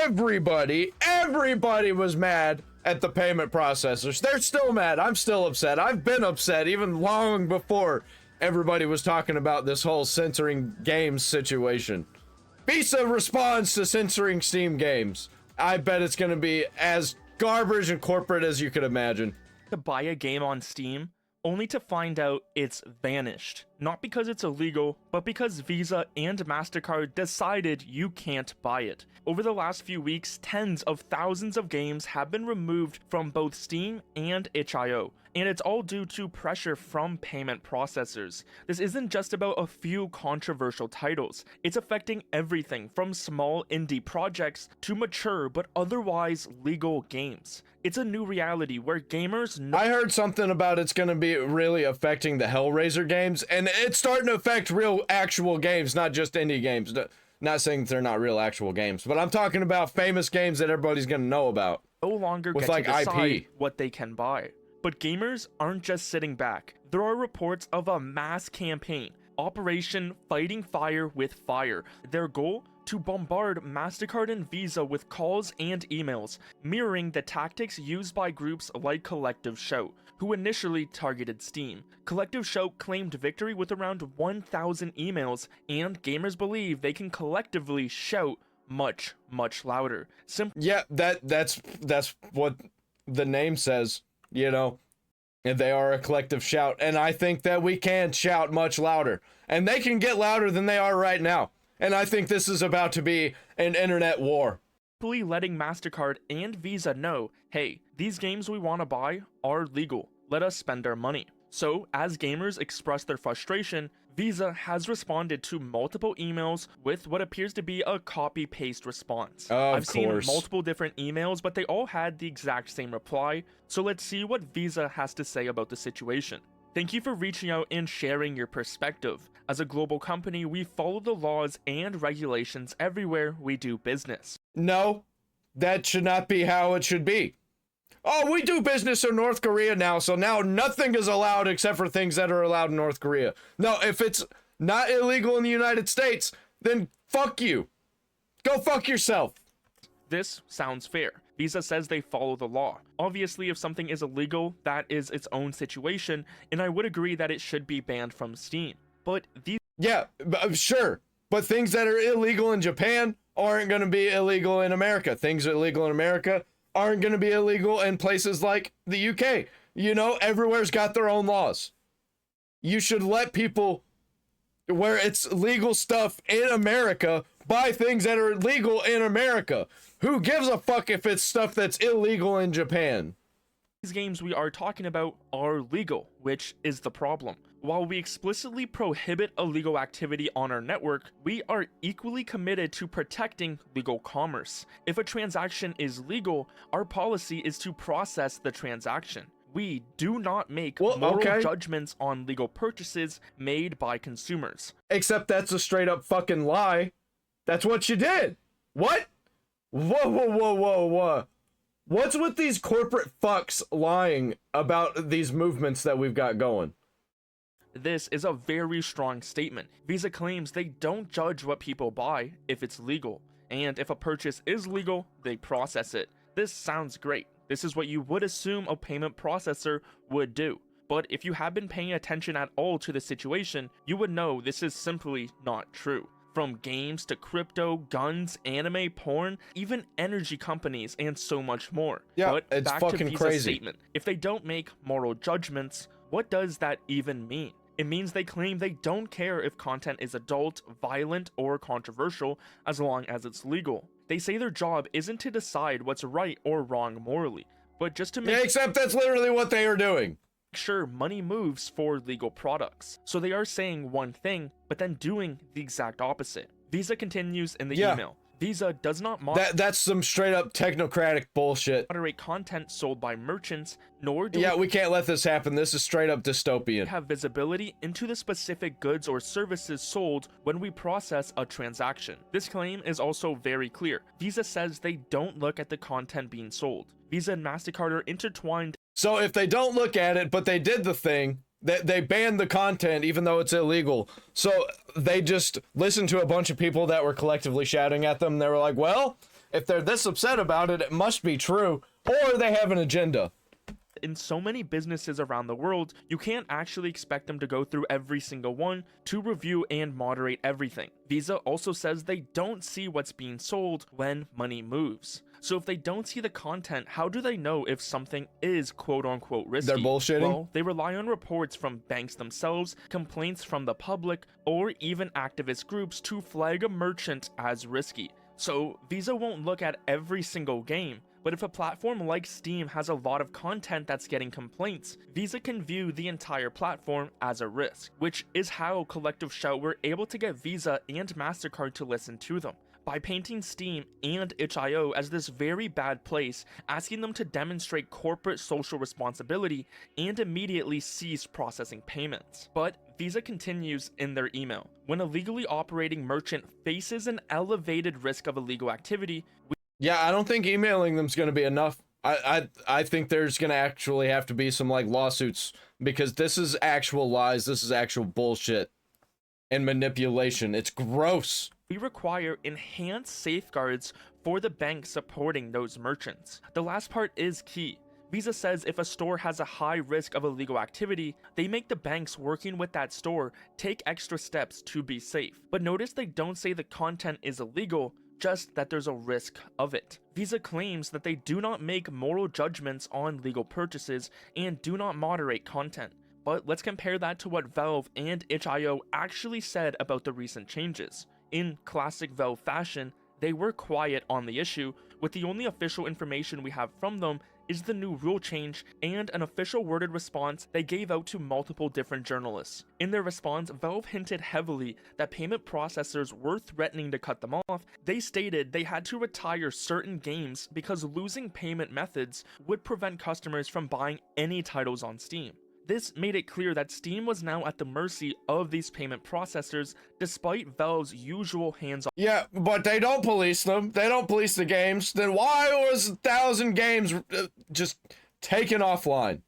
everybody was mad at the payment processors. They're still mad. I'm still upset. I've been upset even long before everybody was talking about this whole censoring games situation. Visa responds to censoring Steam games. I bet it's going to be as garbage and corporate as you could imagine. To buy a game on Steam, only to find out it's vanished. Not because it's illegal, but because Visa and MasterCard decided you can't buy it. Over the last few weeks, tens of thousands of games have been removed from both Steam and itch.io, and it's all due to pressure from payment processors. This isn't just about a few controversial titles, it's affecting everything from small indie projects to mature but otherwise legal games. It's a new reality where gamers I heard something about it's going to be really affecting the Hellraiser games, and it's starting to affect real actual games, not just indie games. Not saying they're not real actual games, but I'm talking about famous games that everybody's going to know about. No longer with get like to decide IP. what they can buy. But gamers aren't just sitting back. There are reports of a mass campaign, Operation Fighting Fire with Fire. Their goal? To bombard MasterCard and Visa with calls and emails, mirroring the tactics used by groups like Collective Shout, who initially targeted Steam. Collective Shout claimed victory with around 1,000 emails, and gamers believe they can collectively shout much louder. Yeah, that's what the name says, you know. And they are a collective shout, and I think that we can shout much louder, and they can get louder than they are right now. And I think this is about to be an internet war. Letting MasterCard and Visa know, hey, these games we want to buy are legal. Let us spend our money. So, as gamers express their frustration, Visa has responded to multiple emails with what appears to be a copy-paste response. I've seen multiple different emails, but they all had the exact same reply. So let's see what Visa has to say about the situation. Thank you for reaching out and sharing your perspective. As a global company, we follow the laws and regulations everywhere we do business. No, that should not be how it should be. Oh, we do business in North Korea now, so now nothing is allowed except for things that are allowed in North Korea. No, if it's not illegal in the United States, then fuck you. Go fuck yourself. This sounds fair. Visa says they follow the law. Obviously, if something is illegal, that is its own situation, and I would agree that it should be banned from Steam. But these... Yeah, sure. But things that are illegal in Japan aren't going to be illegal in America. Things that are illegal in America aren't going to be illegal in places like the UK. You know, everywhere's got their own laws. You should let people, where it's legal stuff in America, buy things that are legal in America. Who gives a fuck if it's stuff that's illegal in Japan? These games we are talking about are legal, which is the problem. While we explicitly prohibit illegal activity on our network, we are equally committed to protecting legal commerce. If a transaction is legal, our policy is to process the transaction. We do not make moral judgments on legal purchases made by consumers. Except that's a straight up fucking lie. That's what you did. What? Whoa. What's with these corporate fucks lying about these movements that we've got going? This is a very strong statement. Visa claims they don't judge what people buy if it's legal, and if a purchase is legal, they process it. This sounds great. This is what you would assume a payment processor would do. But if you have been paying attention at all to the situation, you would know this is simply not true. From games to crypto, guns, anime, porn, even energy companies, and so much more. Yeah, but it's back fucking to Visa's crazy. Statement. If they don't make moral judgments, what does that even mean? It means they claim they don't care if content is adult, violent, or controversial as long as it's legal. They say their job isn't to decide what's right or wrong morally, but just to make except that's literally what they are doing. Sure, money moves for legal products. So they are saying one thing, but then doing the exact opposite. Visa continues in the email. Visa does not that's some straight up technocratic bullshit. Moderate content sold by merchants, nor do we can't let this happen. This is straight up dystopian. Have visibility into the specific goods or services sold when we process a transaction. This claim is also very clear. Visa says they don't look at the content being sold. Visa and MasterCard are intertwined. So if they don't look at it, but they did the thing, they banned the content even though it's illegal. So they just listened to a bunch of people that were collectively shouting at them. They were like, well, if they're this upset about it, it must be true, or they have an agenda. In so many businesses around the world, you can't actually expect them to go through every single one to review and moderate everything. Visa also says they don't see what's being sold when money moves. So if they don't see the content, how do they know if something is quote-unquote risky? They're bullshitting? Well, they rely on reports from banks themselves, complaints from the public, or even activist groups to flag a merchant as risky. So Visa won't look at every single game, but if a platform like Steam has a lot of content that's getting complaints, Visa can view the entire platform as a risk, which is how Collective Shout were able to get Visa and MasterCard to listen to them, by painting Steam and itch.io as this very bad place, asking them to demonstrate corporate social responsibility and immediately cease processing payments. But Visa continues in their email. When a legally operating merchant faces an elevated risk of illegal activity, Yeah, I don't think emailing them's going to be enough. I think there's going to actually have to be some like lawsuits, because this is actual lies. This is actual bullshit and manipulation. It's gross. we require enhanced safeguards for the bank supporting those merchants. The last part is key. Visa says if a store has a high risk of illegal activity, they make the banks working with that store take extra steps to be safe. But notice they don't say the content is illegal, just that there's a risk of it. Visa claims that they do not make moral judgments on legal purchases and do not moderate content. But let's compare that to what Valve and itch.io actually said about the recent changes. In classic Valve fashion, they were quiet on the issue, with the only official information we have from them is the new rule change and an official worded response they gave out to multiple different journalists. In their response, Valve hinted heavily that payment processors were threatening to cut them off. They stated they had to retire certain games because losing payment methods would prevent customers from buying any titles on Steam. This made it clear that Steam was now at the mercy of these payment processors, despite Valve's usual hands-on. Yeah, but they don't police them. They don't police the games. Then why was 1,000 games just taken offline?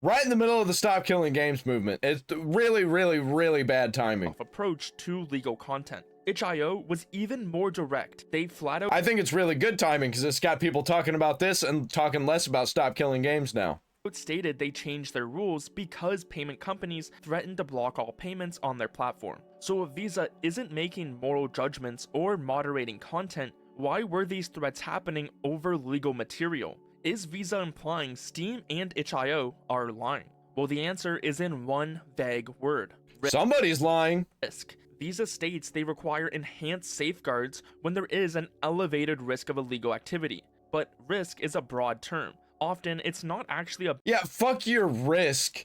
Right in the middle of the Stop Killing Games movement. It's really, really, really bad timing. Approach to legal content. itch.io was even more direct. They flat out I think it's really good timing because it's got people talking about this and talking less about Stop Killing Games now. stated they changed their rules because payment companies threatened to block all payments on their platform. So if Visa isn't making moral judgments or moderating content, why were these threats happening over legal material? Is Visa implying Steam and itch.io are lying? Well, the answer is in one vague word. Somebody's lying. Risk. Visa states they require enhanced safeguards when there is an elevated risk of illegal activity. But risk is a broad term. Often, it's not actually Yeah, fuck your risk.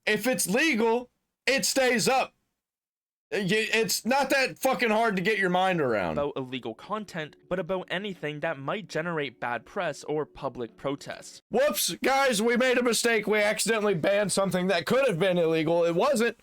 If it's legal, it stays up. It's not that fucking hard to get your mind around. about illegal content, but about anything that might generate bad press or public protests. Whoops, guys, we made a mistake. We accidentally banned something that could have been illegal. It wasn't.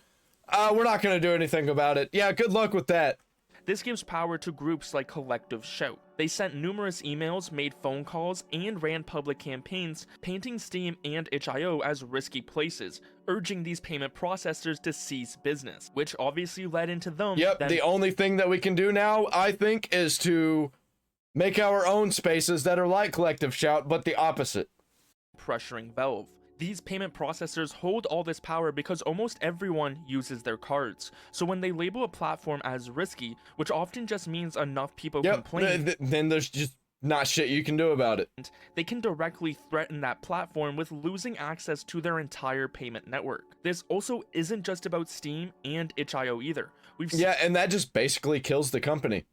We're not going to do anything about it. Yeah, good luck with that. This gives power to groups like Collective Shout. They sent numerous emails, made phone calls, and ran public campaigns painting Steam and itch.io as risky places, urging these payment processors to cease business, which obviously led into them. Yep, the only thing that we can do now, I think, is to make our own spaces that are like Collective Shout, but the opposite. Pressuring Valve. These payment processors hold all this power because almost everyone uses their cards. So when they label a platform as risky, which often just means enough people complain, then there's just not shit you can do about it. they can directly threaten that platform with losing access to their entire payment network. This also isn't just about Steam and itch.io either. We've Yeah, and that just basically kills the company.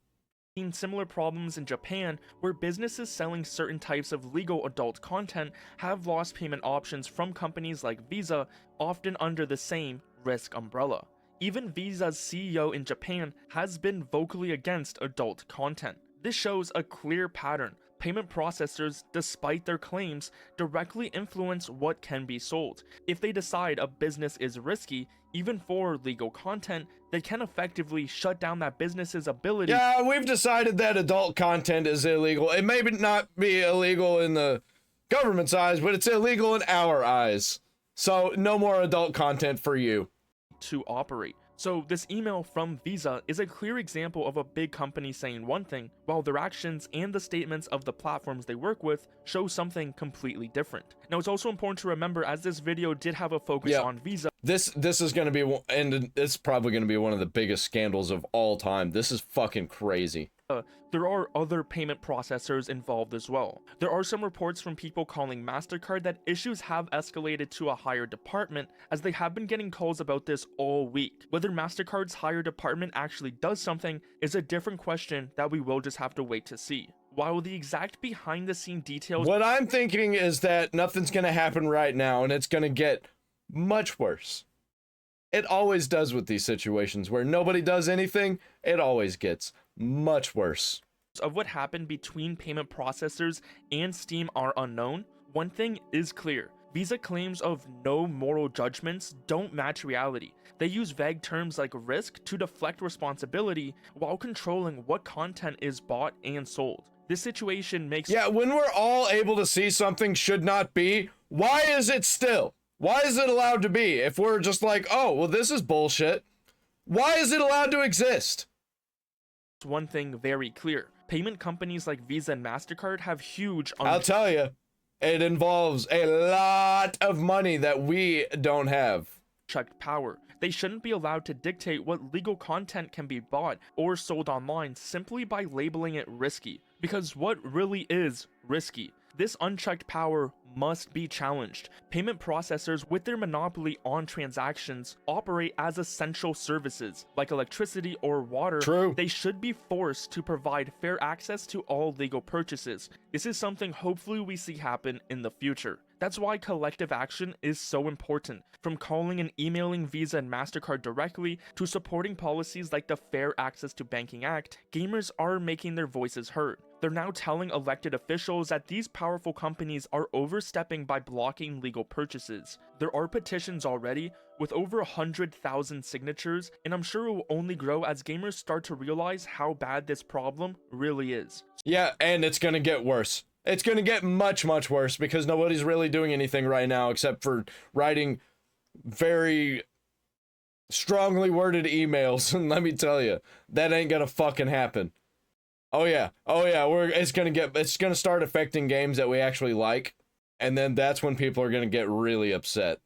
seen similar problems in Japan, where businesses selling certain types of legal adult content have lost payment options from companies like Visa, often under the same risk umbrella. Even Visa's CEO in Japan has been vocally against adult content. This shows a clear pattern. Payment processors, despite their claims, directly influence what can be sold. If they decide a business is risky, even for legal content, they can effectively shut down that business's ability. Yeah, we've decided that adult content is illegal. It may not be illegal in the government's eyes, but it's illegal in our eyes. So no more adult content for you. To operate. So this email from Visa is a clear example of a big company saying one thing, while their actions and the statements of the platforms they work with show something completely different. Now it's also important to remember, as this video did have a focus on Visa, this is going to be, and it's probably going to be one of the biggest scandals of all time. This is fucking crazy. there are other payment processors involved as well. There are some reports from people calling MasterCard that issues have escalated to a higher department, as they have been getting calls about this all week. Whether MasterCard's higher department actually does something is a different question that we will just have to wait to see. While the exact behind the scene details— what I'm thinking is that nothing's gonna happen right now, and it's gonna get much worse. It always does with these situations where nobody does anything. It always gets much worse. Of what happened between payment processors and Steam are unknown. One thing is clear: Visa claims of no moral judgments don't match reality. They use vague terms like risk to deflect responsibility while controlling what content is bought and sold. This situation makes— yeah, when we're all able to see something should not be, why is it still? Why is it allowed to be? If we're just like, oh, well, this is bullshit, why is it allowed to exist? One thing very clear: payment companies like Visa and MasterCard have huge— I'll tell you, it involves a lot of money that we don't have. Unchecked power. They shouldn't be allowed to dictate what legal content can be bought or sold online simply by labeling it risky. Because what really is risky? This unchecked power must be challenged. Payment processors, with their monopoly on transactions, operate as essential services, like electricity or water. True. They should be forced to provide fair access to all legal purchases. This is something hopefully we see happen in the future. That's why collective action is so important. From calling and emailing Visa and MasterCard directly to supporting policies like the Fair Access to Banking Act, gamers are making their voices heard. They're now telling elected officials that these powerful companies are overstepping by blocking legal purchases. There are petitions already, with over 100,000 signatures, and I'm sure it will only grow as gamers start to realize how bad this problem really is. Yeah, and it's gonna get worse. It's gonna get much, much worse because nobody's really doing anything right now except for writing very strongly worded emails, and let me tell you, that ain't gonna fucking happen. Oh yeah, it's gonna start affecting games that we actually like, and then that's when people are gonna get really upset.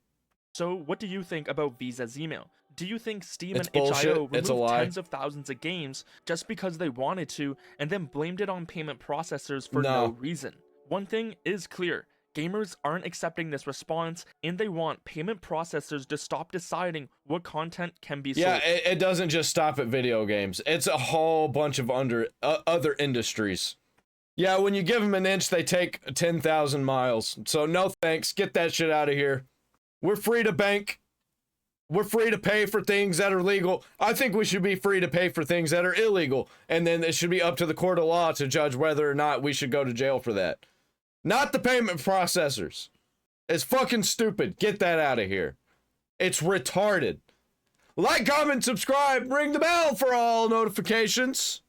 So what do you think about Visa's email? Do you think Steam It's and bullshit. itch.io It's a removed lie. tens of thousands of games just because they wanted to, and then blamed it on payment processors for no reason? One thing is clear: gamers aren't accepting this response, and they want payment processors to stop deciding what content can be sold. Yeah, it doesn't just stop at video games. It's a whole bunch of other industries. Yeah, when you give them an inch, they take 10,000 miles. So no thanks. Get that shit out of here. We're free to bank. We're free to pay for things that are legal. I think we should be free to pay for things that are illegal. And then it should be up to the court of law to judge whether or not we should go to jail for that. Not the payment processors. It's fucking stupid. Get that out of here. It's retarded. Like, comment, subscribe, ring the bell for all notifications.